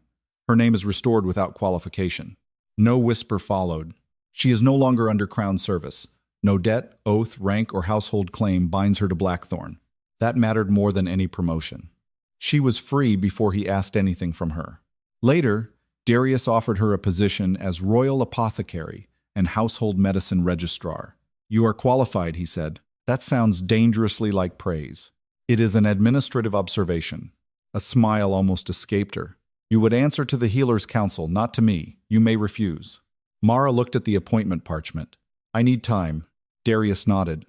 Her name is restored without qualification. No whisper followed. She is no longer under crown service. No debt, oath, rank, or household claim binds her to Blackthorne. That mattered more than any promotion. She was free before he asked anything from her. Later, Darius offered her a position as royal apothecary and household medicine registrar. You are qualified, he said. That sounds dangerously like praise. It is an administrative observation. A smile almost escaped her. You would answer to the healer's council, not to me. You may refuse. Mara looked at the appointment parchment. I need time. Darius nodded.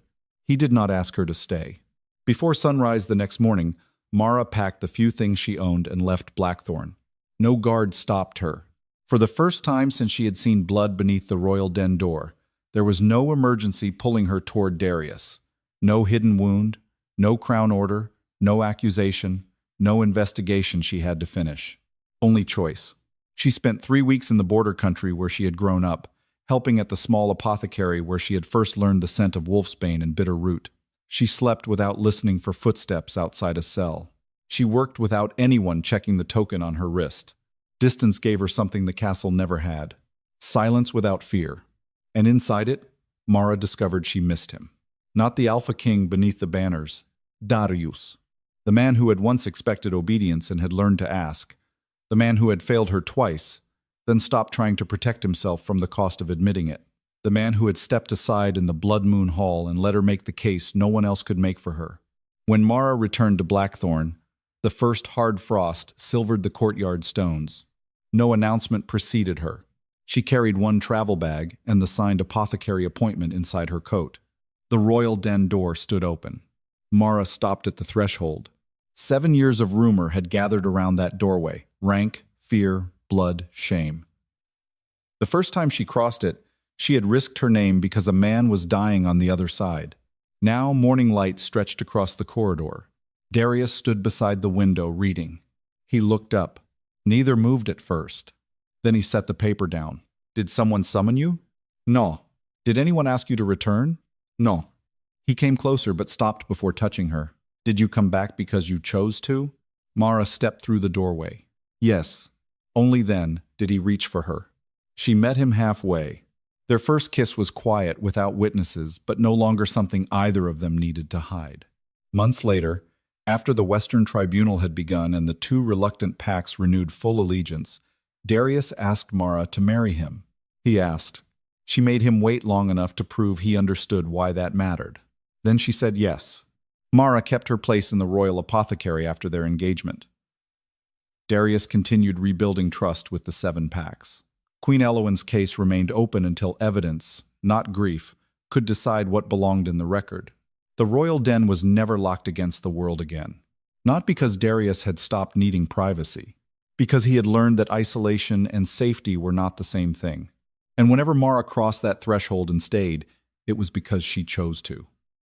He did not ask her to stay. Before sunrise the next morning, Mara packed the few things she owned and left Blackthorne. No guard stopped her. For the first time since she had seen blood beneath the royal den door, there was no emergency pulling her toward Darius. No hidden wound, no crown order, no accusation, no investigation she had to finish. Only choice. She spent 3 weeks in the border country where she had grown up, helping at the small apothecary where she had first learned the scent of wolfsbane and bitter root. She slept without listening for footsteps outside a cell. She worked without anyone checking the token on her wrist. Distance gave her something the castle never had. Silence without fear. And inside it, Mara discovered she missed him. Not the Alpha King beneath the banners. Darius. The man who had once expected obedience and had learned to ask. The man who had failed her twice, then stopped trying to protect himself from the cost of admitting it. The man who had stepped aside in the Blood Moon Hall and let her make the case no one else could make for her. When Mara returned to Blackthorne, the first hard frost silvered the courtyard stones. No announcement preceded her. She carried one travel bag and the signed apothecary appointment inside her coat. The royal den door stood open. Mara stopped at the threshold. 7 years of rumor had gathered around that doorway. Rank, fear, blood, shame. The first time she crossed it, she had risked her name because a man was dying on the other side. Now morning light stretched across the corridor. Darius stood beside the window reading. He looked up. Neither moved at first. Then he set the paper down. Did someone summon you? No. Did anyone ask you to return? No. He came closer but stopped before touching her. Did you come back because you chose to? Mara stepped through the doorway. Yes. Only then did he reach for her. She met him halfway. Their first kiss was quiet, without witnesses, but no longer something either of them needed to hide. Months later, after the Western Tribunal had begun and the two reluctant pacts renewed full allegiance, Darius asked Mara to marry him. He asked. She made him wait long enough to prove he understood why that mattered. Then she said yes. Mara kept her place in the royal apothecary after their engagement. Darius continued rebuilding trust with the 7 pacts. Queen Elowen's case remained open until evidence, not grief, could decide what belonged in the record. The royal den was never locked against the world again. Not because Darius had stopped needing privacy, because he had learned that isolation and safety were not the same thing. And whenever Mara crossed that threshold and stayed, it was because she chose to.